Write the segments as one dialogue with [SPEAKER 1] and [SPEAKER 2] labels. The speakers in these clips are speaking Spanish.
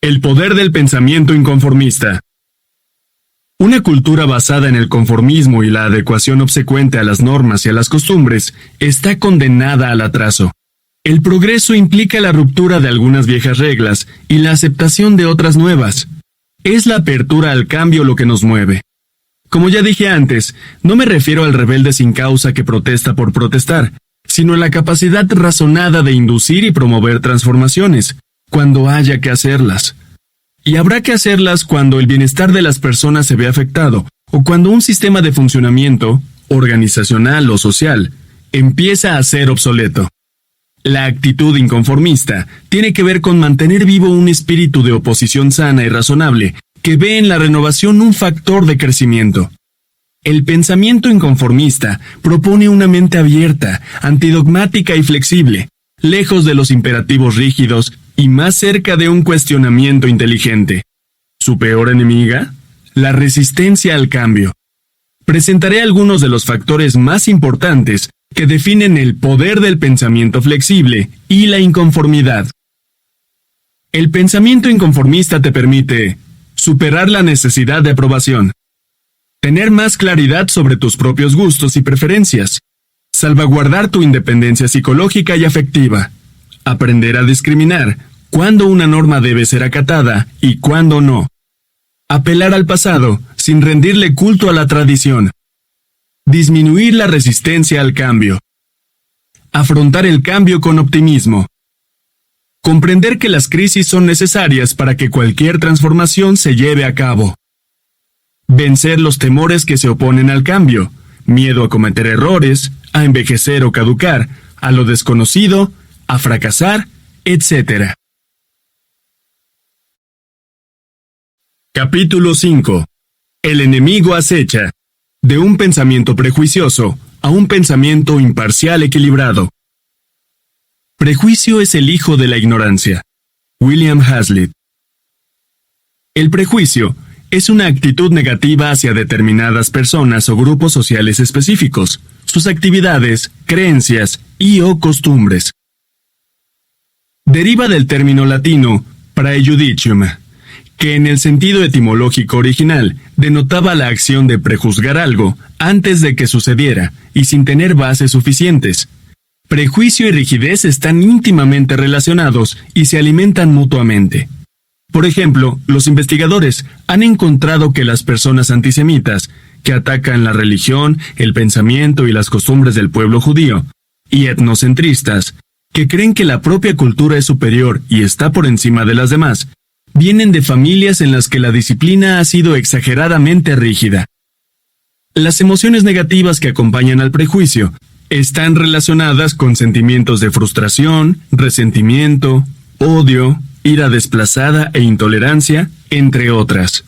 [SPEAKER 1] El poder del pensamiento inconformista. Una cultura basada en el conformismo y la adecuación obsecuente a las normas y a las costumbres está condenada al atraso. El progreso implica la ruptura de algunas viejas reglas y la aceptación de otras nuevas. Es la apertura al cambio lo que nos mueve. Como ya dije antes, no me refiero al rebelde sin causa que protesta por protestar, sino a la capacidad razonada de inducir y promover transformaciones, cuando haya que hacerlas. Y habrá que hacerlas cuando el bienestar de las personas se ve afectado, o cuando un sistema de funcionamiento, organizacional o social, empieza a ser obsoleto. La actitud inconformista tiene que ver con mantener vivo un espíritu de oposición sana y razonable, que ve en la renovación un factor de crecimiento. El pensamiento inconformista propone una mente abierta, antidogmática y flexible, lejos de los imperativos rígidos y más cerca de un cuestionamiento inteligente. ¿Su peor enemiga? La resistencia al cambio. Presentaré algunos de los factores más importantes que definen el poder del pensamiento flexible y la inconformidad. El pensamiento inconformista te permite superar la necesidad de aprobación, tener más claridad sobre tus propios gustos y preferencias, salvaguardar tu independencia psicológica y afectiva, aprender a discriminar cuándo una norma debe ser acatada y cuándo no, apelar al pasado sin rendirle culto a la tradición, disminuir la resistencia al cambio, afrontar el cambio con optimismo, comprender que las crisis son necesarias para que cualquier transformación se lleve a cabo, vencer los temores que se oponen al cambio, miedo a cometer errores, a envejecer o caducar, a lo desconocido, a fracasar, etc. Capítulo 5. El enemigo acecha. De un pensamiento prejuicioso a un pensamiento imparcial equilibrado. Prejuicio es el hijo de la ignorancia. William Hazlitt. El prejuicio es una actitud negativa hacia determinadas personas o grupos sociales específicos, sus actividades, creencias y/o costumbres. Deriva del término latino praejudicium, que en el sentido etimológico original denotaba la acción de prejuzgar algo antes de que sucediera y sin tener bases suficientes. Prejuicio y rigidez están íntimamente relacionados y se alimentan mutuamente. Por ejemplo, los investigadores han encontrado que las personas antisemitas, que atacan la religión, el pensamiento y las costumbres del pueblo judío, y etnocentristas, que creen que la propia cultura es superior y está por encima de las demás, vienen de familias en las que la disciplina ha sido exageradamente rígida. Las emociones negativas que acompañan al prejuicio están relacionadas con sentimientos de frustración, resentimiento, odio, ira desplazada e intolerancia, entre otras.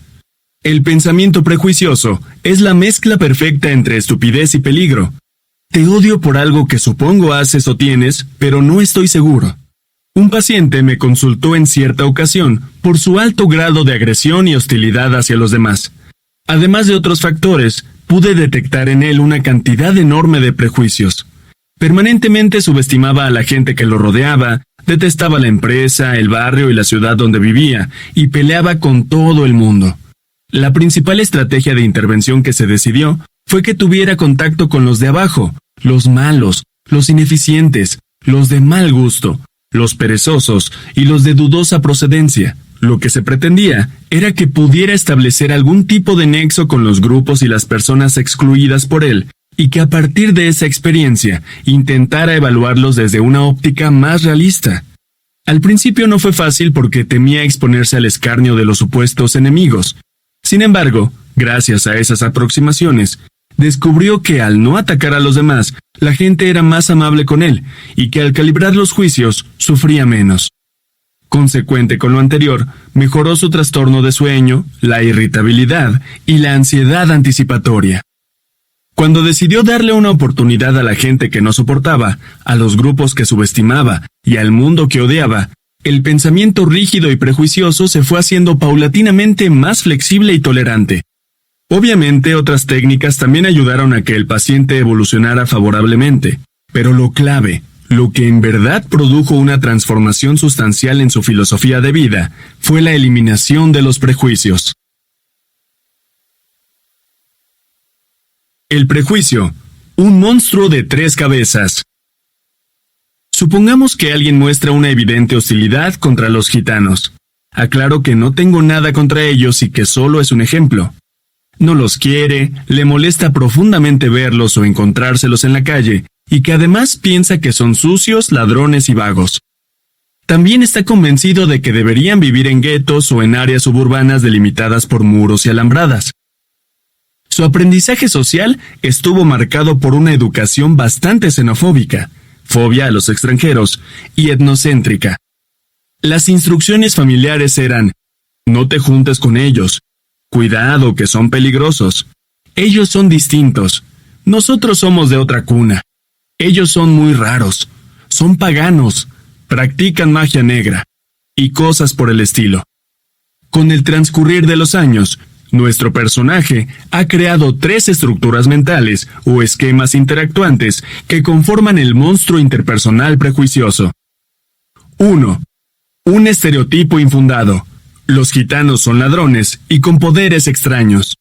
[SPEAKER 1] El pensamiento prejuicioso es la mezcla perfecta entre estupidez y peligro. Te odio por algo que supongo haces o tienes, pero no estoy seguro. Un paciente me consultó en cierta ocasión por su alto grado de agresión y hostilidad hacia los demás. Además de otros factores, pude detectar en él una cantidad enorme de prejuicios. Permanentemente subestimaba a la gente que lo rodeaba, detestaba la empresa, el barrio y la ciudad donde vivía, y peleaba con todo el mundo. La principal estrategia de intervención que se decidió fue que tuviera contacto con los de abajo, los malos, los ineficientes, los de mal gusto, los perezosos y los de dudosa procedencia. Lo que se pretendía era que pudiera establecer algún tipo de nexo con los grupos y las personas excluidas por él, y que a partir de esa experiencia intentara evaluarlos desde una óptica más realista. Al principio no fue fácil porque temía exponerse al escarnio de los supuestos enemigos. Sin embargo, gracias a esas aproximaciones, descubrió que al no atacar a los demás, la gente era más amable con él, y que al calibrar los juicios, sufría menos. Consecuente con lo anterior, mejoró su trastorno de sueño, la irritabilidad y la ansiedad anticipatoria. Cuando decidió darle una oportunidad a la gente que no soportaba, a los grupos que subestimaba y al mundo que odiaba, el pensamiento rígido y prejuicioso se fue haciendo paulatinamente más flexible y tolerante. Obviamente, otras técnicas también ayudaron a que el paciente evolucionara favorablemente, pero lo clave, Lo que en verdad produjo una transformación sustancial en su filosofía de vida fue la eliminación de los prejuicios. El prejuicio, un monstruo de 3 cabezas. Supongamos que alguien muestra una evidente hostilidad contra los gitanos. Aclaro que no tengo nada contra ellos y que solo es un ejemplo. No los quiere, le molesta profundamente verlos o encontrárselos en la calle, y que además piensa que son sucios, ladrones y vagos. También está convencido de que deberían vivir en guetos o en áreas suburbanas delimitadas por muros y alambradas. Su aprendizaje social estuvo marcado por una educación bastante xenofóbica, fobia a los extranjeros y etnocéntrica. Las instrucciones familiares eran: no te juntes con ellos, cuidado que son peligrosos, ellos son distintos, nosotros somos de otra cuna, ellos son muy raros, son paganos, practican magia negra, y cosas por el estilo. Con el transcurrir de los años, nuestro personaje ha creado 3 estructuras mentales o esquemas interactuantes que conforman el monstruo interpersonal prejuicioso. 1. Un estereotipo infundado. Los gitanos son ladrones y con poderes extraños.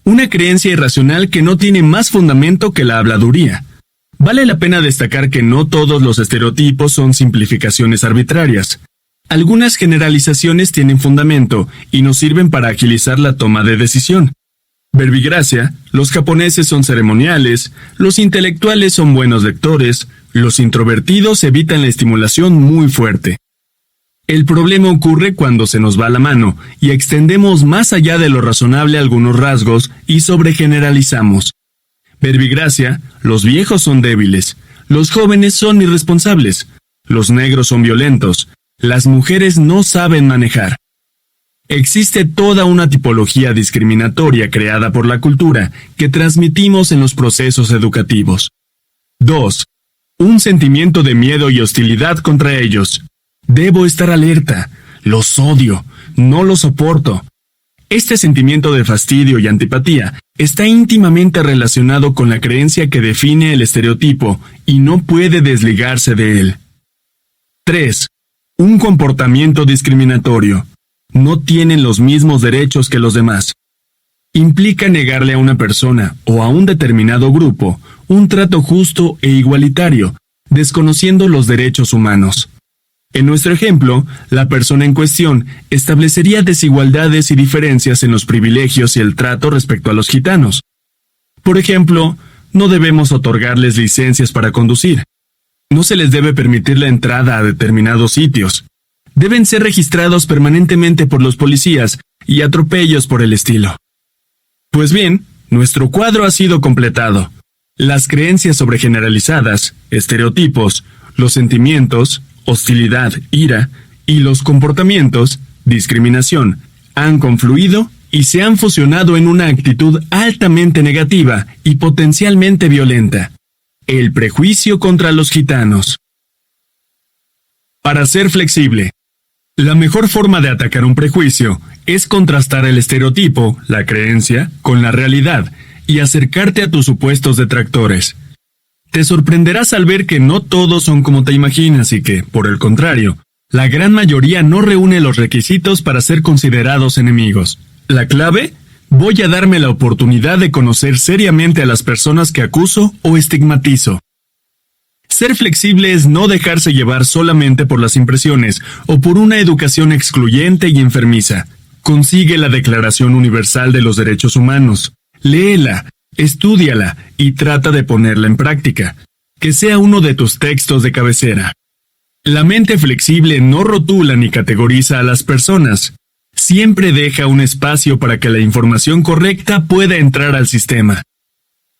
[SPEAKER 1] Una creencia irracional que no tiene más fundamento que la habladuría. Vale la pena destacar que no todos los estereotipos son simplificaciones arbitrarias. Algunas generalizaciones tienen fundamento y nos sirven para agilizar la toma de decisión. Verbigracia, los japoneses son ceremoniales, los intelectuales son buenos lectores, los introvertidos evitan la estimulación muy fuerte. El problema ocurre cuando se nos va la mano y extendemos más allá de lo razonable algunos rasgos y sobregeneralizamos. Verbigracia, los viejos son débiles, los jóvenes son irresponsables, los negros son violentos, las mujeres no saben manejar. Existe toda una tipología discriminatoria creada por la cultura que transmitimos en los procesos educativos. 2. Un sentimiento de miedo y hostilidad contra ellos. Debo estar alerta, los odio, no los soporto. Este sentimiento de fastidio y antipatía está íntimamente relacionado con la creencia que define el estereotipo y no puede desligarse de él. 3. Un comportamiento discriminatorio. No tienen los mismos derechos que los demás. Implica negarle a una persona o a un determinado grupo un trato justo e igualitario, desconociendo los derechos humanos. En nuestro ejemplo, la persona en cuestión establecería desigualdades y diferencias en los privilegios y el trato respecto a los gitanos. Por ejemplo, no debemos otorgarles licencias para conducir. No se les debe permitir la entrada a determinados sitios. Deben ser registrados permanentemente por los policías y atropellos por el estilo. Pues bien, nuestro cuadro ha sido completado. Las creencias sobregeneralizadas, estereotipos, los sentimientos, hostilidad, ira, y los comportamientos, discriminación, han confluido y se han fusionado en una actitud altamente negativa y potencialmente violenta: el prejuicio contra los gitanos. Para ser flexible, la mejor forma de atacar un prejuicio es contrastar el estereotipo, la creencia, con la realidad y acercarte a tus supuestos detractores. Te sorprenderás al ver que no todos son como te imaginas y que, por el contrario, la gran mayoría no reúne los requisitos para ser considerados enemigos. ¿La clave? Voy a darme la oportunidad de conocer seriamente a las personas que acuso o estigmatizo. Ser flexible es no dejarse llevar solamente por las impresiones o por una educación excluyente y enfermiza. Consigue la Declaración Universal de los Derechos Humanos. Léela, estúdiala y trata de ponerla en práctica. Que sea uno de tus textos de cabecera. La mente flexible no rotula ni categoriza a las personas. Siempre deja un espacio para que la información correcta pueda entrar al sistema.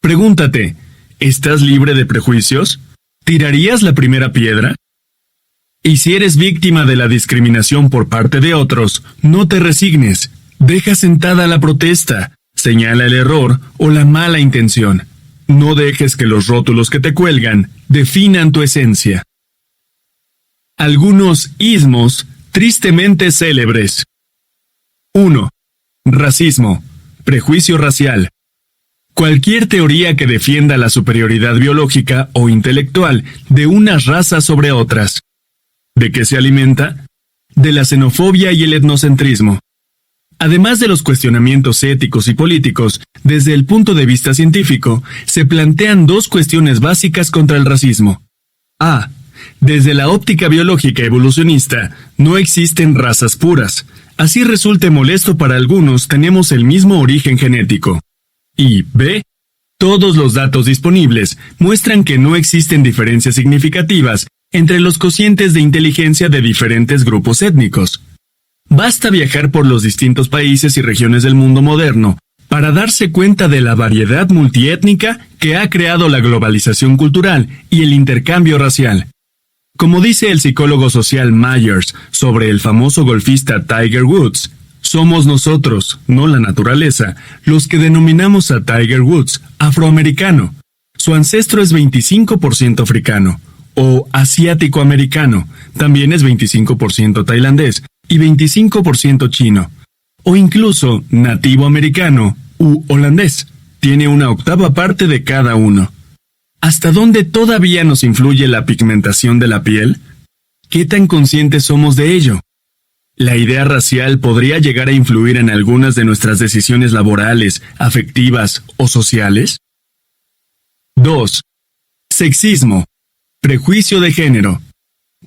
[SPEAKER 1] Pregúntate, ¿estás libre de prejuicios? ¿Tirarías la primera piedra? Y si eres víctima de la discriminación por parte de otros, no te resignes. Deja sentada la protesta, señala el error o la mala intención. No dejes que los rótulos que te cuelgan definan tu esencia. Algunos ismos tristemente célebres. 1. Racismo, prejuicio racial. Cualquier teoría que defienda la superioridad biológica o intelectual de unas razas sobre otras. ¿De qué se alimenta? De la xenofobia y el etnocentrismo. Además de los cuestionamientos éticos y políticos, desde el punto de vista científico, se plantean dos cuestiones básicas contra el racismo. A. Desde la óptica biológica evolucionista, no existen razas puras. Así resulte molesto para algunos, tenemos el mismo origen genético. Y B. Todos los datos disponibles muestran que no existen diferencias significativas entre los cocientes de inteligencia de diferentes grupos étnicos. Basta viajar por los distintos países y regiones del mundo moderno para darse cuenta de la variedad multiétnica que ha creado la globalización cultural y el intercambio racial. Como dice el psicólogo social Myers sobre el famoso golfista Tiger Woods, somos nosotros, no la naturaleza, los que denominamos a Tiger Woods afroamericano. Su ancestro es 25% africano, o asiático-americano, también es 25% tailandés y 25% chino, o incluso nativo americano u holandés, tiene una octava parte de cada uno. ¿Hasta dónde todavía nos influye la pigmentación de la piel? ¿Qué tan conscientes somos de ello? ¿La idea racial podría llegar a influir en algunas de nuestras decisiones laborales, afectivas o sociales? 2. Sexismo. Prejuicio de género.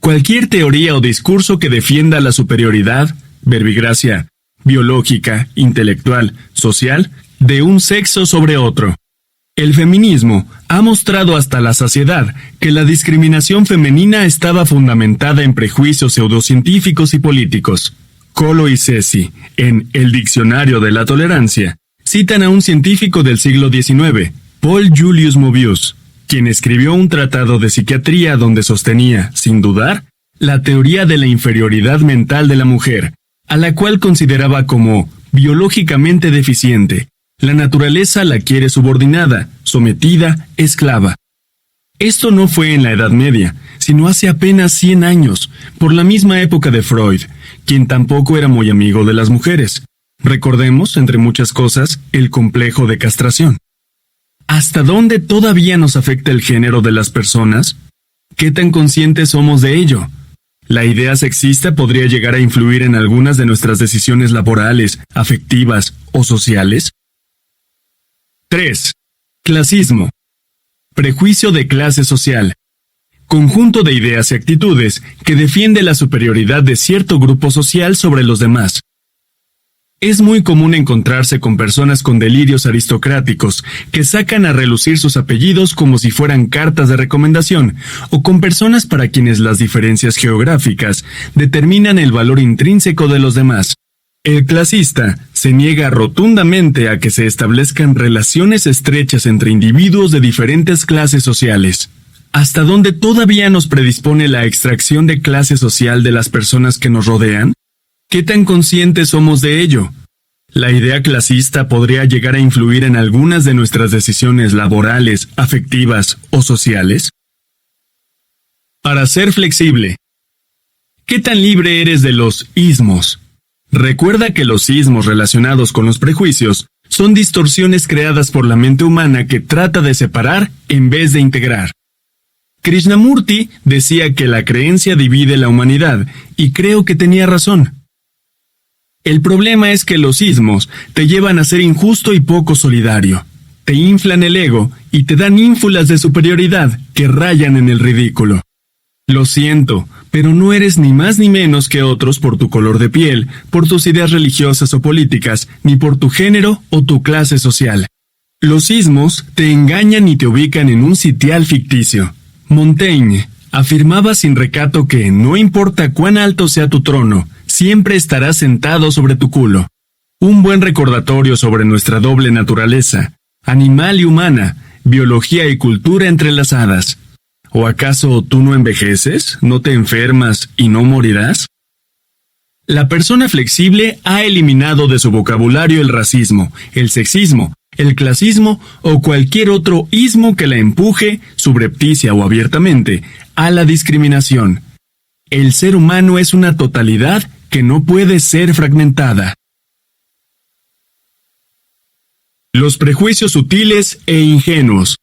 [SPEAKER 1] Cualquier teoría o discurso que defienda la superioridad, verbigracia, biológica, intelectual, social, de un sexo sobre otro. El feminismo ha mostrado hasta la saciedad que la discriminación femenina estaba fundamentada en prejuicios pseudocientíficos y políticos. Colo y Ceci, en El Diccionario de la Tolerancia, citan a un científico del siglo XIX, Paul Julius Mobius, quien escribió un tratado de psiquiatría donde sostenía, sin dudar, la teoría de la inferioridad mental de la mujer, a la cual consideraba como biológicamente deficiente. La naturaleza la quiere subordinada, sometida, esclava. Esto no fue en la Edad Media, sino hace apenas 100 años, por la misma época de Freud, quien tampoco era muy amigo de las mujeres. Recordemos, entre muchas cosas, el complejo de castración. ¿Hasta dónde todavía nos afecta el género de las personas? ¿Qué tan conscientes somos de ello? ¿La idea sexista podría llegar a influir en algunas de nuestras decisiones laborales, afectivas o sociales? 3. Clasismo. Prejuicio de clase social. Conjunto de ideas y actitudes que defiende la superioridad de cierto grupo social sobre los demás. Es muy común encontrarse con personas con delirios aristocráticos que sacan a relucir sus apellidos como si fueran cartas de recomendación, o con personas para quienes las diferencias geográficas determinan el valor intrínseco de los demás. El clasista se niega rotundamente a que se establezcan relaciones estrechas entre individuos de diferentes clases sociales. ¿Hasta dónde todavía nos predispone la extracción de clase social de las personas que nos rodean? ¿Qué tan conscientes somos de ello? ¿La idea clasista podría llegar a influir en algunas de nuestras decisiones laborales, afectivas o sociales? Para ser flexible. ¿Qué tan libre eres de los ismos? Recuerda que los ismos relacionados con los prejuicios son distorsiones creadas por la mente humana que trata de separar en vez de integrar. Krishnamurti decía que la creencia divide la humanidad, y creo que tenía razón. El problema es que los ismos te llevan a ser injusto y poco solidario. Te inflan el ego y te dan ínfulas de superioridad que rayan en el ridículo. Lo siento, pero no eres ni más ni menos que otros por tu color de piel, por tus ideas religiosas o políticas, ni por tu género o tu clase social. Los ismos te engañan y te ubican en un sitial ficticio. Montaigne afirmaba sin recato que no importa cuán alto sea tu trono, siempre estarás sentado sobre tu culo. Un buen recordatorio sobre nuestra doble naturaleza, animal y humana, biología y cultura entrelazadas. ¿O acaso tú no envejeces, no te enfermas y no morirás? La persona flexible ha eliminado de su vocabulario el racismo, el sexismo, el clasismo o cualquier otro ismo que la empuje, subrepticia o abiertamente, a la discriminación. El ser humano es una totalidad que no puede ser fragmentada. Los prejuicios sutiles e ingenuos.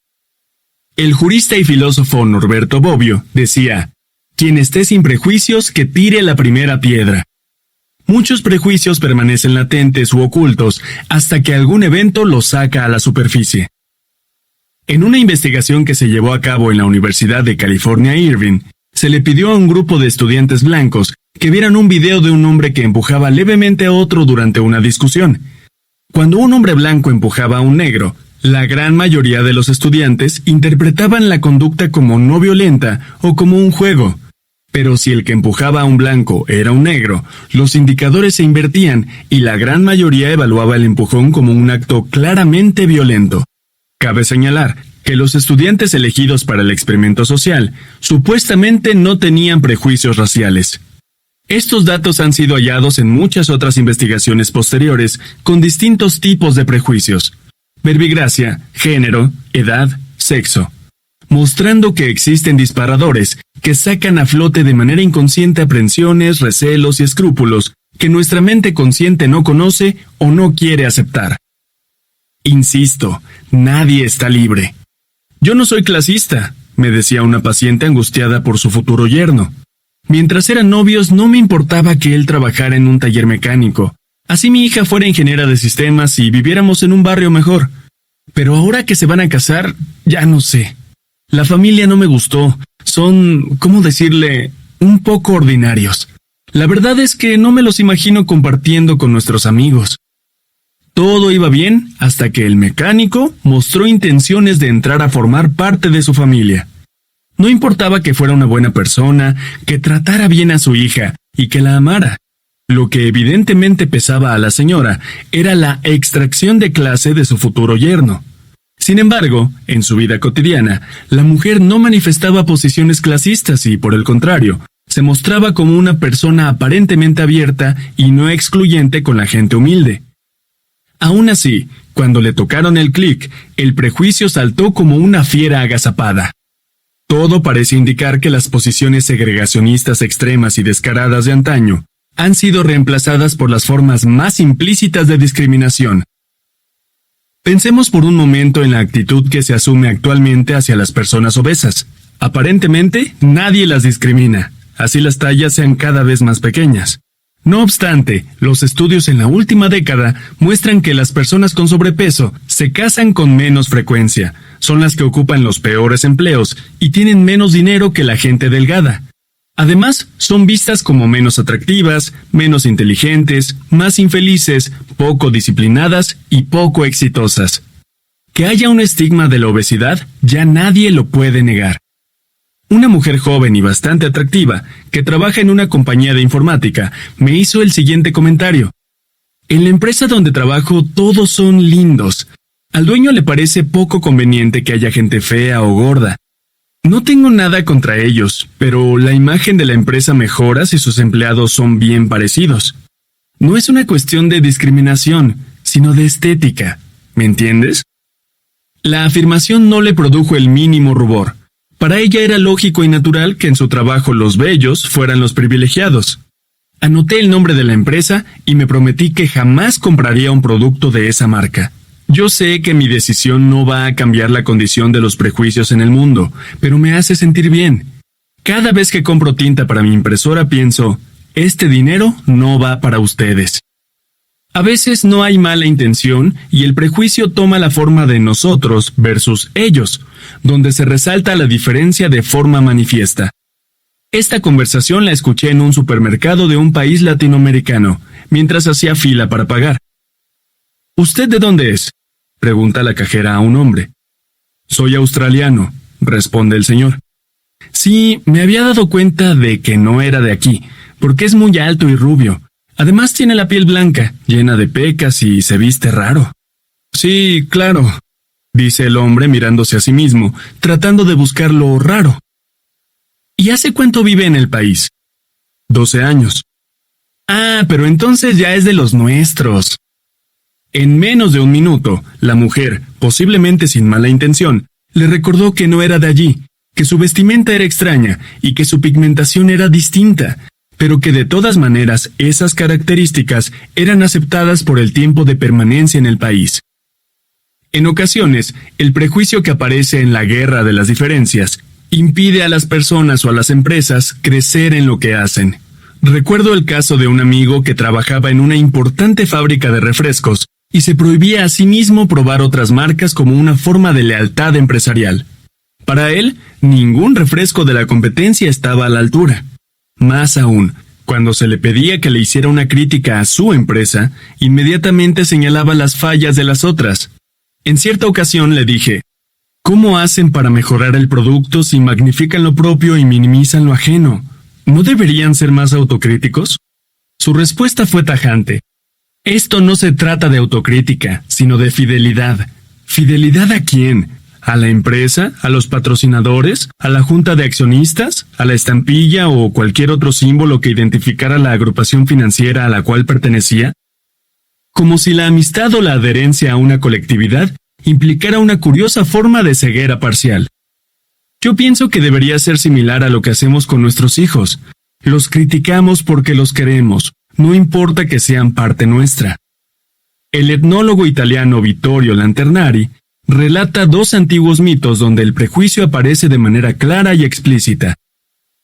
[SPEAKER 1] El jurista y filósofo Norberto Bobbio decía: quien esté sin prejuicios, que tire la primera piedra. Muchos prejuicios permanecen latentes u ocultos hasta que algún evento los saca a la superficie. En una investigación que se llevó a cabo en la Universidad de California, Irvine, se le pidió a un grupo de estudiantes blancos que vieran un video de un hombre que empujaba levemente a otro durante una discusión. Cuando un hombre blanco empujaba a un negro, la gran mayoría de los estudiantes interpretaban la conducta como no violenta o como un juego. Pero si el que empujaba a un blanco era un negro, los indicadores se invertían y la gran mayoría evaluaba el empujón como un acto claramente violento. Cabe señalar que los estudiantes elegidos para el experimento social supuestamente no tenían prejuicios raciales. Estos datos han sido hallados en muchas otras investigaciones posteriores con distintos tipos de prejuicios: verbigracia, género, edad, sexo, mostrando que existen disparadores que sacan a flote de manera inconsciente aprensiones, recelos y escrúpulos que nuestra mente consciente no conoce o no quiere aceptar. Insisto, nadie está libre. Yo no soy clasista, me decía una paciente angustiada por su futuro yerno. Mientras eran novios no me importaba que él trabajara en un taller mecánico, así mi hija fuera ingeniera de sistemas y viviéramos en un barrio mejor. Pero ahora que se van a casar, ya no sé. La familia no me gustó, son, ¿cómo decirle?, un poco ordinarios. La verdad es que no me los imagino compartiendo con nuestros amigos. Todo iba bien hasta que el mecánico mostró intenciones de entrar a formar parte de su familia. No importaba que fuera una buena persona, que tratara bien a su hija y que la amara. Lo que evidentemente pesaba a la señora era la extracción de clase de su futuro yerno. Sin embargo, en su vida cotidiana, la mujer no manifestaba posiciones clasistas y, por el contrario, se mostraba como una persona aparentemente abierta y no excluyente con la gente humilde. Aún así, cuando le tocaron el clic, el prejuicio saltó como una fiera agazapada. Todo parece indicar que las posiciones segregacionistas extremas y descaradas de antaño han sido reemplazadas por las formas más implícitas de discriminación. Pensemos por un momento en la actitud que se asume actualmente hacia las personas obesas. Aparentemente, nadie las discrimina, así las tallas sean cada vez más pequeñas. No obstante, los estudios en la última década muestran que las personas con sobrepeso se casan con menos frecuencia, son las que ocupan los peores empleos y tienen menos dinero que la gente delgada. Además, son vistas como menos atractivas, menos inteligentes, más infelices, poco disciplinadas y poco exitosas. Que haya un estigma de la obesidad, ya nadie lo puede negar. Una mujer joven y bastante atractiva, que trabaja en una compañía de informática, me hizo el siguiente comentario. En la empresa donde trabajo todos son lindos. Al dueño le parece poco conveniente que haya gente fea o gorda. No tengo nada contra ellos, pero la imagen de la empresa mejora si sus empleados son bien parecidos. No es una cuestión de discriminación, sino de estética. ¿Me entiendes? La afirmación no le produjo el mínimo rubor. Para ella era lógico y natural que en su trabajo los bellos fueran los privilegiados. Anoté el nombre de la empresa y me prometí que jamás compraría un producto de esa marca. Yo sé que mi decisión no va a cambiar la condición de los prejuicios en el mundo, pero me hace sentir bien. Cada vez que compro tinta para mi impresora pienso, este dinero no va para ustedes. A veces no hay mala intención y el prejuicio toma la forma de nosotros versus ellos, donde se resalta la diferencia de forma manifiesta. Esta conversación la escuché en un supermercado de un país latinoamericano, mientras hacía fila para pagar. ¿Usted de dónde es?, pregunta la cajera a un hombre. Soy australiano, responde el señor. Sí, me había dado cuenta de que no era de aquí, porque es muy alto y rubio. Además tiene la piel blanca, llena de pecas y se viste raro. Sí, claro, dice el hombre mirándose a sí mismo, tratando de buscar lo raro. ¿Y hace cuánto vive en el país? 12 años. Ah, pero entonces ya es de los nuestros. En menos de un minuto, la mujer, posiblemente sin mala intención, le recordó que no era de allí, que su vestimenta era extraña y que su pigmentación era distinta, pero que de todas maneras esas características eran aceptadas por el tiempo de permanencia en el país. En ocasiones, el prejuicio que aparece en la guerra de las diferencias impide a las personas o a las empresas crecer en lo que hacen. Recuerdo el caso de un amigo que trabajaba en una importante fábrica de refrescos y se prohibía a sí mismo probar otras marcas como una forma de lealtad empresarial. Para él, ningún refresco de la competencia estaba a la altura. Más aún, cuando se le pedía que le hiciera una crítica a su empresa, inmediatamente señalaba las fallas de las otras. En cierta ocasión le dije, ¿cómo hacen para mejorar el producto si magnifican lo propio y minimizan lo ajeno? ¿No deberían ser más autocríticos? Su respuesta fue tajante. Esto no se trata de autocrítica, sino de fidelidad. ¿Fidelidad a quién? ¿A la empresa? ¿A los patrocinadores? ¿A la junta de accionistas? ¿A la estampilla o cualquier otro símbolo que identificara la agrupación financiera a la cual pertenecía? Como si la amistad o la adherencia a una colectividad implicara una curiosa forma de ceguera parcial. Yo pienso que debería ser similar a lo que hacemos con nuestros hijos. Los criticamos porque los queremos, no importa que sean parte nuestra. El etnólogo italiano Vittorio Lanternari relata dos antiguos mitos donde el prejuicio aparece de manera clara y explícita.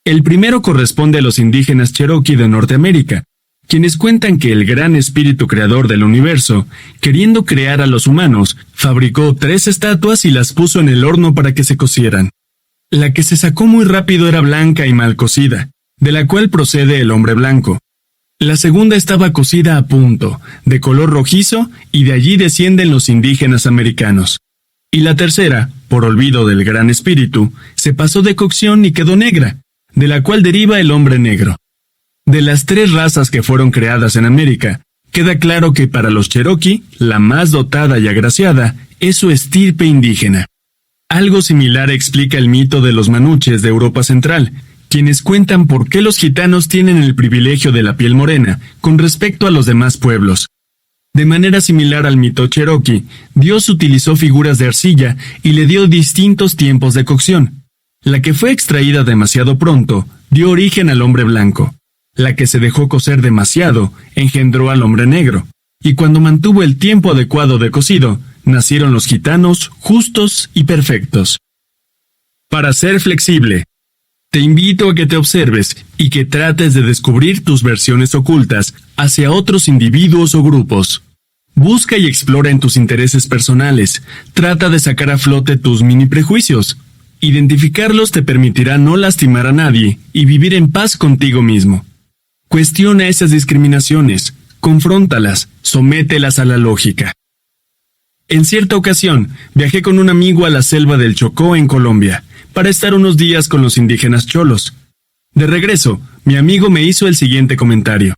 [SPEAKER 1] El primero corresponde a los indígenas Cherokee de Norteamérica, quienes cuentan que el gran espíritu creador del universo, queriendo crear a los humanos, fabricó 3 estatuas y las puso en el horno para que se cocieran. La que se sacó muy rápido era blanca y mal cocida, de la cual procede el hombre blanco. La segunda estaba cocida a punto, de color rojizo, y de allí descienden los indígenas americanos. Y la tercera, por olvido del gran espíritu, se pasó de cocción y quedó negra, de la cual deriva el hombre negro. De las 3 razas que fueron creadas en América, queda claro que para los Cherokee, la más dotada y agraciada es su estirpe indígena. Algo similar explica el mito de los manuches de Europa Central, quienes cuentan por qué los gitanos tienen el privilegio de la piel morena con respecto a los demás pueblos. De manera similar al mito Cherokee, Dios utilizó figuras de arcilla y le dio distintos tiempos de cocción. La que fue extraída demasiado pronto dio origen al hombre blanco. La que se dejó cocer demasiado engendró al hombre negro. Y cuando mantuvo el tiempo adecuado de cocido, nacieron los gitanos justos y perfectos. Para ser flexible, te invito a que te observes y que trates de descubrir tus versiones ocultas hacia otros individuos o grupos. Busca y explora en tus intereses personales. Trata de sacar a flote tus mini prejuicios. Identificarlos te permitirá no lastimar a nadie y vivir en paz contigo mismo. Cuestiona esas discriminaciones, confróntalas, somételas a la lógica. En cierta ocasión, viajé con un amigo a la selva del Chocó en Colombia, para estar unos días con los indígenas cholos. De regreso, mi amigo me hizo el siguiente comentario.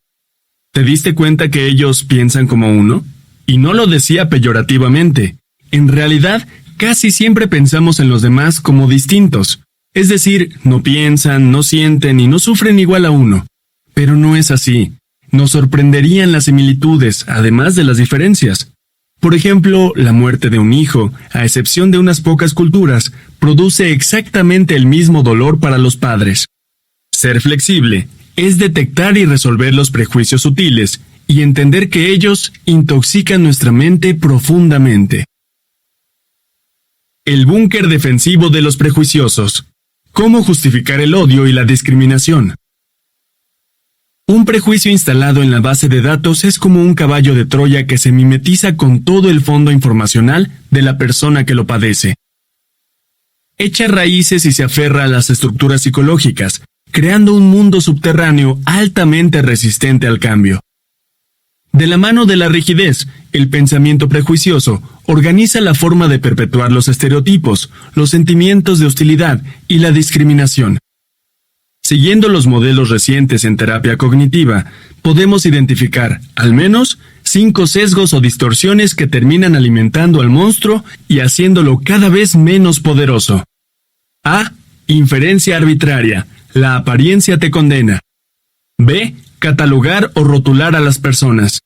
[SPEAKER 1] ¿Te diste cuenta que ellos piensan como uno? Y no lo decía peyorativamente. En realidad, casi siempre pensamos en los demás como distintos. Es decir, no piensan, no sienten y no sufren igual a uno. Pero no es así. Nos sorprenderían las similitudes, además de las diferencias. Por ejemplo, la muerte de un hijo, a excepción de unas pocas culturas, produce exactamente el mismo dolor para los padres. Ser flexible es detectar y resolver los prejuicios sutiles y entender que ellos intoxican nuestra mente profundamente. El búnker defensivo de los prejuiciosos. ¿Cómo justificar el odio y la discriminación? Un prejuicio instalado en la base de datos es como un caballo de Troya que se mimetiza con todo el fondo informacional de la persona que lo padece. Echa raíces y se aferra a las estructuras psicológicas, creando un mundo subterráneo altamente resistente al cambio. De la mano de la rigidez, el pensamiento prejuicioso organiza la forma de perpetuar los estereotipos, los sentimientos de hostilidad y la discriminación. Siguiendo los modelos recientes en terapia cognitiva, podemos identificar, al menos, 5 sesgos o distorsiones que terminan alimentando al monstruo y haciéndolo cada vez menos poderoso. A. Inferencia arbitraria. La apariencia te condena. B. Catalogar o rotular a las personas.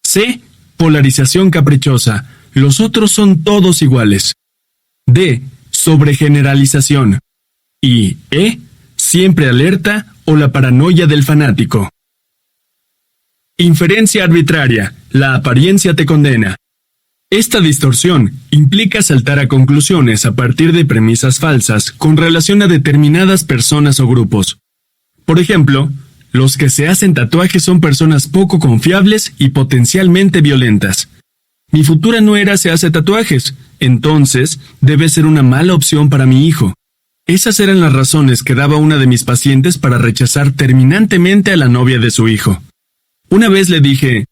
[SPEAKER 1] C. Polarización caprichosa. Los otros son todos iguales. D. Sobregeneralización. Y E. Siempre alerta o la paranoia del fanático. Inferencia arbitraria. La apariencia te condena. Esta distorsión implica saltar a conclusiones a partir de premisas falsas con relación a determinadas personas o grupos. Por ejemplo, los que se hacen tatuajes son personas poco confiables y potencialmente violentas. Mi futura nuera se hace tatuajes, entonces debe ser una mala opción para mi hijo. Esas eran las razones que daba una de mis pacientes para rechazar terminantemente a la novia de su hijo. Una vez le dije: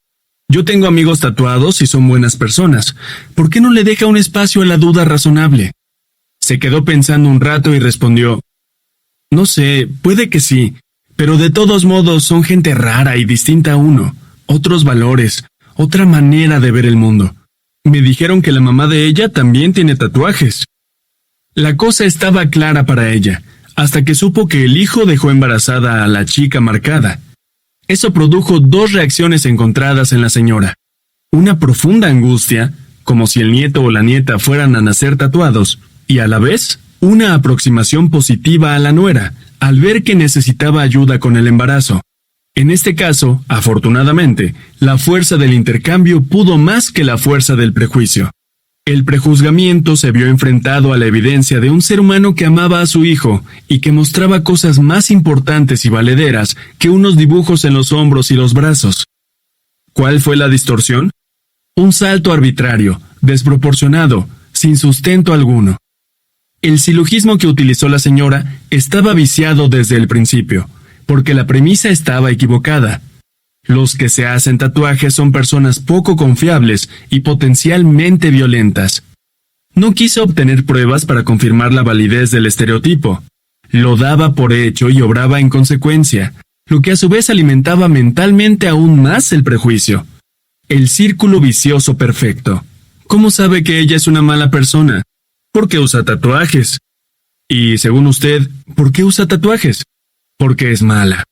[SPEAKER 1] yo tengo amigos tatuados y son buenas personas. ¿Por qué no le deja un espacio a la duda razonable? Se quedó pensando un rato y respondió: no sé, puede que sí, pero de todos modos son gente rara y distinta a uno, otros valores, otra manera de ver el mundo. Me dijeron que la mamá de ella también tiene tatuajes. La cosa estaba clara para ella, hasta que supo que el hijo dejó embarazada a la chica marcada. Eso produjo dos reacciones encontradas en la señora. Una profunda angustia, como si el nieto o la nieta fueran a nacer tatuados, y a la vez, una aproximación positiva a la nuera, al ver que necesitaba ayuda con el embarazo. En este caso, afortunadamente, la fuerza del intercambio pudo más que la fuerza del prejuicio. El prejuzgamiento se vio enfrentado a la evidencia de un ser humano que amaba a su hijo y que mostraba cosas más importantes y valederas que unos dibujos en los hombros y los brazos. ¿Cuál fue la distorsión? Un salto arbitrario, desproporcionado, sin sustento alguno. El silogismo que utilizó la señora estaba viciado desde el principio, porque la premisa estaba equivocada. Los que se hacen tatuajes son personas poco confiables y potencialmente violentas. No quiso obtener pruebas para confirmar la validez del estereotipo. Lo daba por hecho y obraba en consecuencia, lo que a su vez alimentaba mentalmente aún más el prejuicio. El círculo vicioso perfecto. ¿Cómo sabe que ella es una mala persona? Porque usa tatuajes. Y, según usted, ¿por qué usa tatuajes? Porque es mala.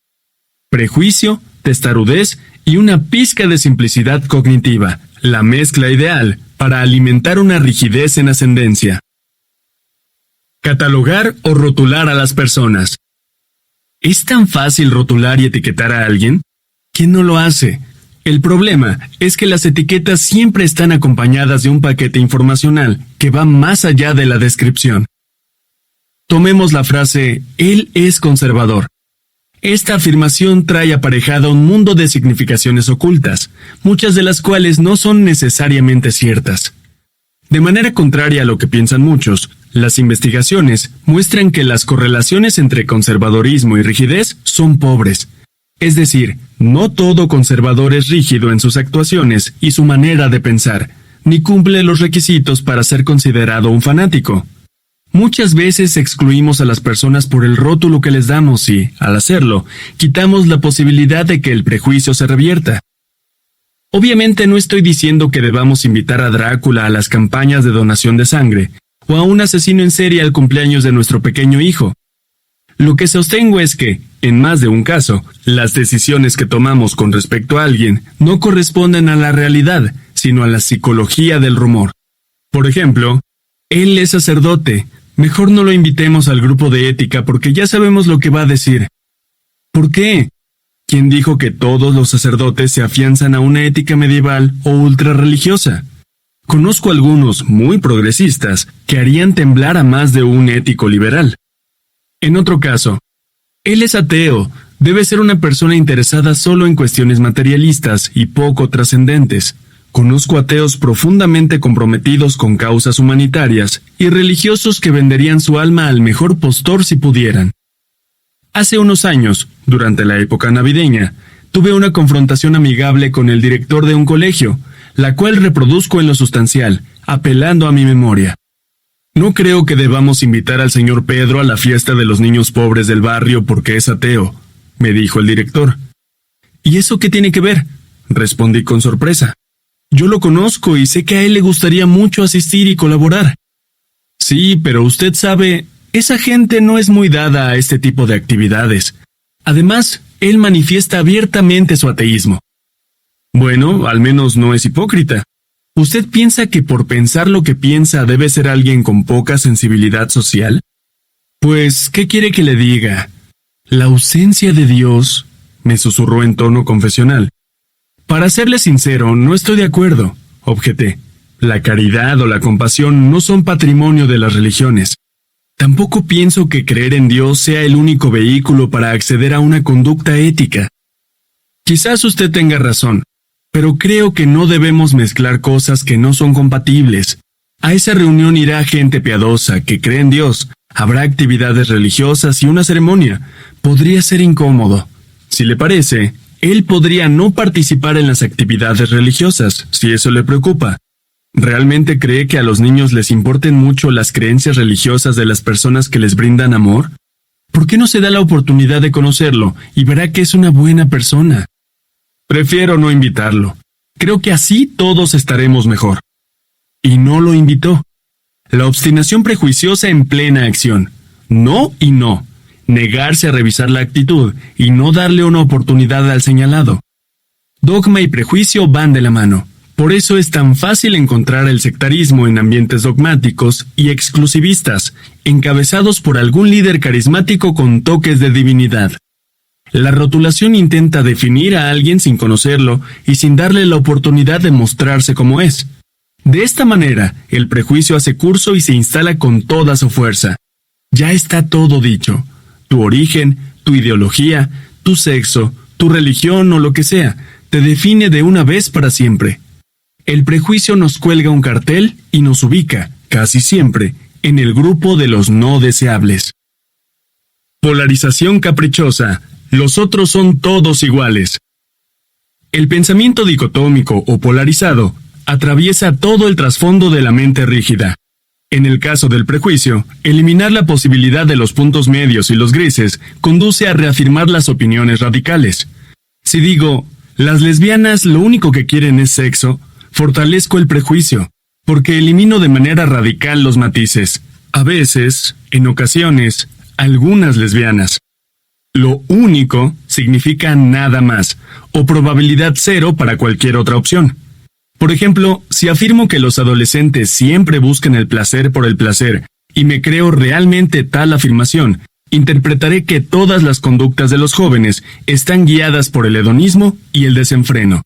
[SPEAKER 1] Prejuicio, testarudez y una pizca de simplicidad cognitiva, la mezcla ideal para alimentar una rigidez en ascendencia. Catalogar o rotular a las personas. ¿Es tan fácil rotular y etiquetar a alguien? ¿Quién no lo hace? El problema es que las etiquetas siempre están acompañadas de un paquete informacional que va más allá de la descripción. Tomemos la frase: él es conservador. Esta afirmación trae aparejada un mundo de significaciones ocultas, muchas de las cuales no son necesariamente ciertas. De manera contraria a lo que piensan muchos, las investigaciones muestran que las correlaciones entre conservadorismo y rigidez son pobres. Es decir, no todo conservador es rígido en sus actuaciones y su manera de pensar, ni cumple los requisitos para ser considerado un fanático. Muchas veces excluimos a las personas por el rótulo que les damos y, al hacerlo, quitamos la posibilidad de que el prejuicio se revierta. Obviamente no estoy diciendo que debamos invitar a Drácula a las campañas de donación de sangre, o a un asesino en serie al cumpleaños de nuestro pequeño hijo. Lo que sostengo es que, en más de un caso, las decisiones que tomamos con respecto a alguien no corresponden a la realidad, sino a la psicología del rumor. Por ejemplo, él es sacerdote. Mejor no lo invitemos al grupo de ética porque ya sabemos lo que va a decir. ¿Por qué? ¿Quién dijo que todos los sacerdotes se afianzan a una ética medieval o ultrarreligiosa? Conozco algunos muy progresistas que harían temblar a más de un ético liberal. En otro caso, él es ateo, debe ser una persona interesada solo en cuestiones materialistas y poco trascendentes. Conozco ateos profundamente comprometidos con causas humanitarias y religiosos que venderían su alma al mejor postor si pudieran. Hace unos años, durante la época navideña, tuve una confrontación amigable con el director de un colegio, la cual reproduzco en lo sustancial, apelando a mi memoria. No creo que debamos invitar al señor Pedro a la fiesta de los niños pobres del barrio porque es ateo, me dijo el director. ¿Y eso qué tiene que ver?, respondí con sorpresa. Yo lo conozco y sé que a él le gustaría mucho asistir y colaborar. Sí, pero usted sabe, esa gente no es muy dada a este tipo de actividades. Además, él manifiesta abiertamente su ateísmo. Bueno, al menos no es hipócrita. ¿Usted piensa que por pensar lo que piensa debe ser alguien con poca sensibilidad social? Pues, ¿qué quiere que le diga? La ausencia de Dios, me susurró en tono confesional. Para serle sincero, no estoy de acuerdo, objeté. La caridad o la compasión no son patrimonio de las religiones. Tampoco pienso que creer en Dios sea el único vehículo para acceder a una conducta ética. Quizás usted tenga razón, pero creo que no debemos mezclar cosas que no son compatibles. A esa reunión irá gente piadosa que cree en Dios. Habrá actividades religiosas y una ceremonia. Podría ser incómodo. Si le parece, él podría no participar en las actividades religiosas, si eso le preocupa. ¿Realmente cree que a los niños les importen mucho las creencias religiosas de las personas que les brindan amor? ¿Por qué no se da la oportunidad de conocerlo y verá que es una buena persona? Prefiero no invitarlo. Creo que así todos estaremos mejor. Y no lo invitó. La obstinación prejuiciosa en plena acción. No y no. Negarse a revisar la actitud y no darle una oportunidad al señalado. Dogma y prejuicio van de la mano. Por eso es tan fácil encontrar el sectarismo en ambientes dogmáticos y exclusivistas, encabezados por algún líder carismático con toques de divinidad. La rotulación intenta definir a alguien sin conocerlo y sin darle la oportunidad de mostrarse como es. De esta manera, el prejuicio hace curso y se instala con toda su fuerza. Ya está todo dicho. Tu origen, tu ideología, tu sexo, tu religión o lo que sea, te define de una vez para siempre. El prejuicio nos cuelga un cartel y nos ubica, casi siempre, en el grupo de los no deseables. Polarización caprichosa. Los otros son todos iguales. El pensamiento dicotómico o polarizado atraviesa todo el trasfondo de la mente rígida. En el caso del prejuicio, eliminar la posibilidad de los puntos medios y los grises conduce a reafirmar las opiniones radicales. Si digo, las lesbianas lo único que quieren es sexo, fortalezco el prejuicio, porque elimino de manera radical los matices. A veces, en ocasiones, algunas lesbianas. Lo único significa nada más, o probabilidad cero para cualquier otra opción. Por ejemplo, si afirmo que los adolescentes siempre buscan el placer por el placer, y me creo realmente tal afirmación, interpretaré que todas las conductas de los jóvenes están guiadas por el hedonismo y el desenfreno.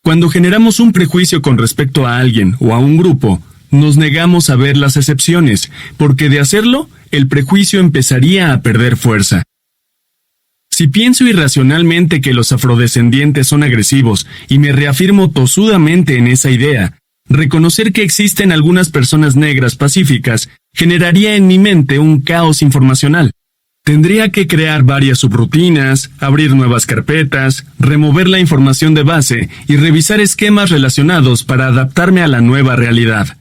[SPEAKER 1] Cuando generamos un prejuicio con respecto a alguien o a un grupo, nos negamos a ver las excepciones, porque de hacerlo, el prejuicio empezaría a perder fuerza. Si pienso irracionalmente que los afrodescendientes son agresivos y me reafirmo tosudamente en esa idea, reconocer que existen algunas personas negras pacíficas generaría en mi mente un caos informacional. Tendría que crear varias subrutinas, abrir nuevas carpetas, remover la información de base y revisar esquemas relacionados para adaptarme a la nueva realidad.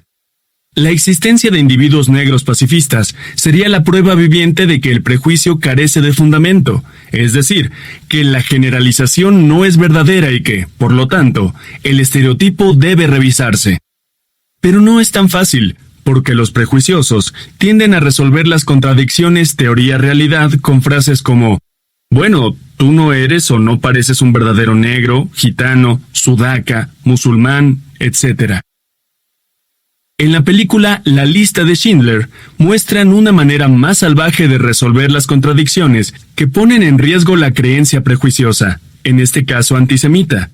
[SPEAKER 1] La existencia de individuos negros pacifistas sería la prueba viviente de que el prejuicio carece de fundamento, es decir, que la generalización no es verdadera y que, por lo tanto, el estereotipo debe revisarse. Pero no es tan fácil, porque los prejuiciosos tienden a resolver las contradicciones teoría-realidad con frases como: bueno, tú no eres o no pareces un verdadero negro, gitano, sudaca, musulmán, etc. En la película La lista de Schindler muestran una manera más salvaje de resolver las contradicciones que ponen en riesgo la creencia prejuiciosa, en este caso antisemita.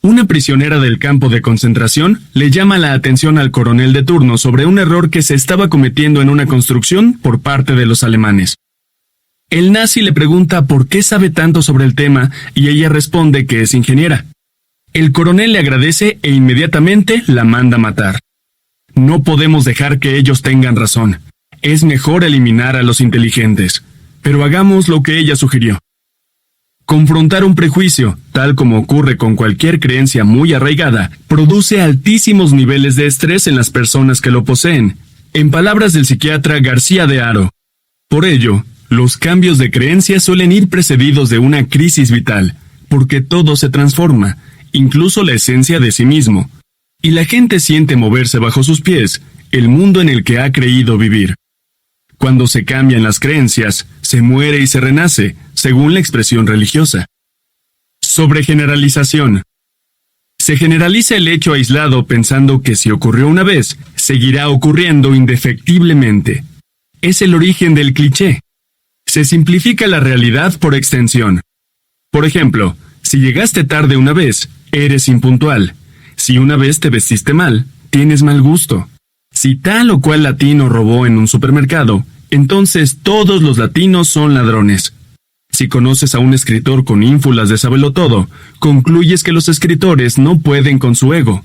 [SPEAKER 1] Una prisionera del campo de concentración le llama la atención al coronel de turno sobre un error que se estaba cometiendo en una construcción por parte de los alemanes. El nazi le pregunta por qué sabe tanto sobre el tema y ella responde que es ingeniera. El coronel le agradece e inmediatamente la manda matar. No podemos dejar que ellos tengan razón. Es mejor eliminar a los inteligentes. Pero hagamos lo que ella sugirió. Confrontar un prejuicio, tal como ocurre con cualquier creencia muy arraigada, produce altísimos niveles de estrés en las personas que lo poseen. En palabras del psiquiatra García de Haro. Por ello, los cambios de creencia suelen ir precedidos de una crisis vital, porque todo se transforma, incluso la esencia de sí mismo. Y la gente siente moverse bajo sus pies el mundo en el que ha creído vivir. Cuando se cambian las creencias, se muere y se renace, según la expresión religiosa. Sobregeneralización. Se generaliza el hecho aislado pensando que si ocurrió una vez, seguirá ocurriendo indefectiblemente. Es el origen del cliché. Se simplifica la realidad por extensión. Por ejemplo, si llegaste tarde una vez, eres impuntual. Si una vez te vestiste mal, tienes mal gusto. Si tal o cual latino robó en un supermercado, entonces todos los latinos son ladrones. Si conoces a un escritor con ínfulas de sabelotodo, concluyes que los escritores no pueden con su ego.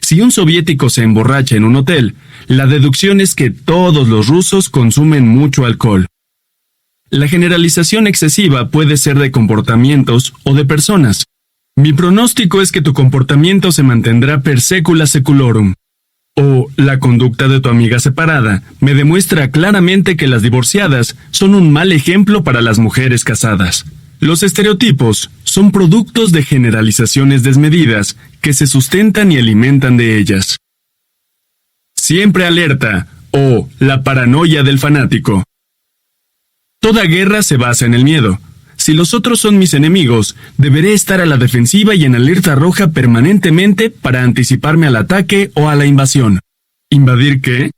[SPEAKER 1] Si un soviético se emborracha en un hotel, la deducción es que todos los rusos consumen mucho alcohol. La generalización excesiva puede ser de comportamientos o de personas. Mi pronóstico es que tu comportamiento se mantendrá per secula seculorum. O la conducta de tu amiga separada me demuestra claramente que las divorciadas son un mal ejemplo para las mujeres casadas. Los estereotipos son productos de generalizaciones desmedidas que se sustentan y alimentan de ellas. Siempre alerta, o la paranoia del fanático. Toda guerra se basa en el miedo. Si los otros son mis enemigos, deberé estar a la defensiva y en alerta roja permanentemente para anticiparme al ataque o a la invasión. ¿Invadir qué?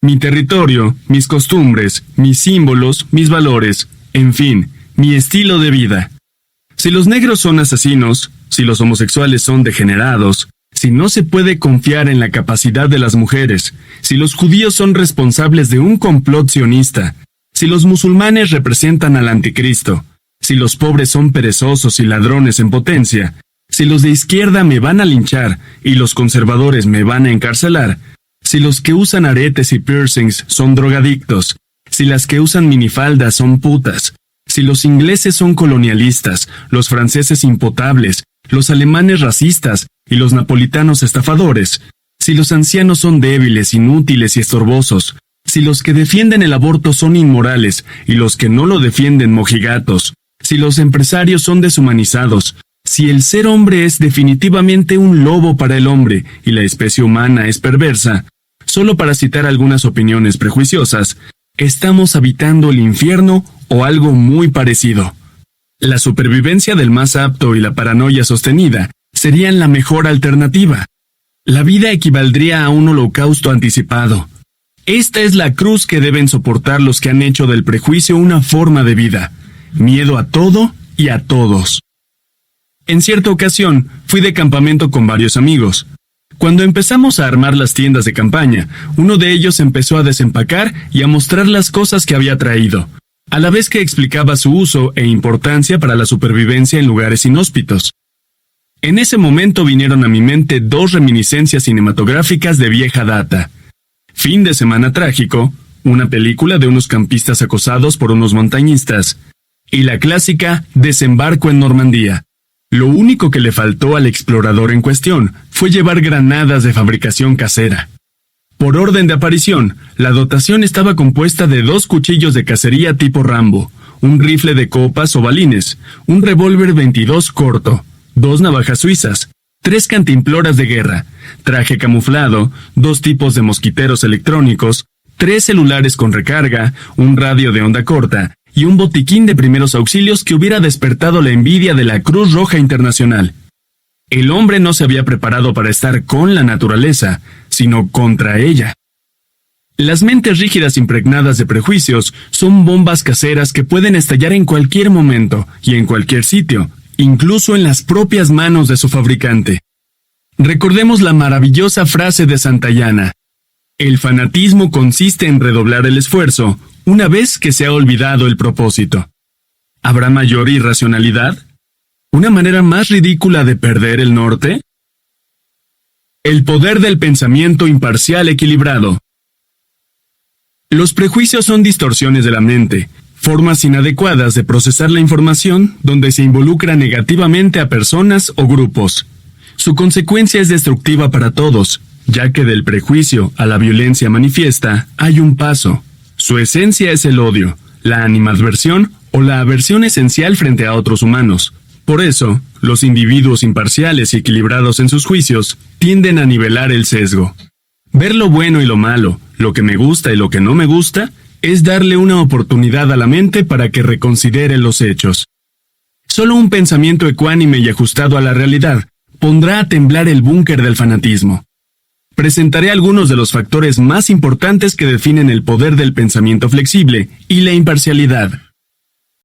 [SPEAKER 1] Mi territorio, mis costumbres, mis símbolos, mis valores, en fin, mi estilo de vida. Si los negros son asesinos, si los homosexuales son degenerados, si no se puede confiar en la capacidad de las mujeres, si los judíos son responsables de un complot sionista, si los musulmanes representan al anticristo, si los pobres son perezosos y ladrones en potencia, si los de izquierda me van a linchar y los conservadores me van a encarcelar, si los que usan aretes y piercings son drogadictos, si las que usan minifaldas son putas, si los ingleses son colonialistas, los franceses impotables, los alemanes racistas y los napolitanos estafadores, si los ancianos son débiles, inútiles y estorbosos, si los que defienden el aborto son inmorales y los que no lo defienden mojigatos, si los empresarios son deshumanizados, si el ser hombre es definitivamente un lobo para el hombre y la especie humana es perversa, solo para citar algunas opiniones prejuiciosas, estamos habitando el infierno o algo muy parecido. La supervivencia del más apto y la paranoia sostenida serían la mejor alternativa. La vida equivaldría a un holocausto anticipado. Esta es la cruz que deben soportar los que han hecho del prejuicio una forma de vida. Miedo a todo y a todos. En cierta ocasión, fui de campamento con varios amigos. Cuando empezamos a armar las tiendas de campaña, uno de ellos empezó a desempacar y a mostrar las cosas que había traído, a la vez que explicaba su uso e importancia para la supervivencia en lugares inhóspitos. En ese momento vinieron a mi mente dos reminiscencias cinematográficas de vieja data. Fin de semana trágico, una película de unos campistas acosados por unos montañistas, y la clásica Desembarco en Normandía. Lo único que le faltó al explorador en cuestión fue llevar granadas de fabricación casera. Por orden de aparición, la dotación estaba compuesta de 2 cuchillos de cacería tipo Rambo, un rifle de copas o balines, un revólver 22 corto, 2 navajas suizas, 3 cantimploras de guerra, traje camuflado, 2 tipos de mosquiteros electrónicos, 3 celulares con recarga, un radio de onda corta y un botiquín de primeros auxilios que hubiera despertado la envidia de la Cruz Roja Internacional. El hombre no se había preparado para estar con la naturaleza, sino contra ella. Las mentes rígidas impregnadas de prejuicios son bombas caseras que pueden estallar en cualquier momento y en cualquier sitio, incluso en las propias manos de su fabricante. Recordemos la maravillosa frase de Santayana: el fanatismo consiste en redoblar el esfuerzo una vez que se ha olvidado el propósito. ¿Habrá mayor irracionalidad? ¿Una manera más ridícula de perder el norte? El poder del pensamiento imparcial equilibrado. Los prejuicios son distorsiones de la mente, formas inadecuadas de procesar la información donde se involucra negativamente a personas o grupos. Su consecuencia es destructiva para todos, ya que del prejuicio a la violencia manifiesta hay un paso. Su esencia es el odio, la animadversión o la aversión esencial frente a otros humanos. Por eso, los individuos imparciales y equilibrados en sus juicios tienden a nivelar el sesgo. Ver lo bueno y lo malo, lo que me gusta y lo que no me gusta, es darle una oportunidad a la mente para que reconsidere los hechos. Solo un pensamiento ecuánime y ajustado a la realidad pondrá a temblar el búnker del fanatismo. Presentaré algunos de los factores más importantes que definen el poder del pensamiento flexible y la imparcialidad.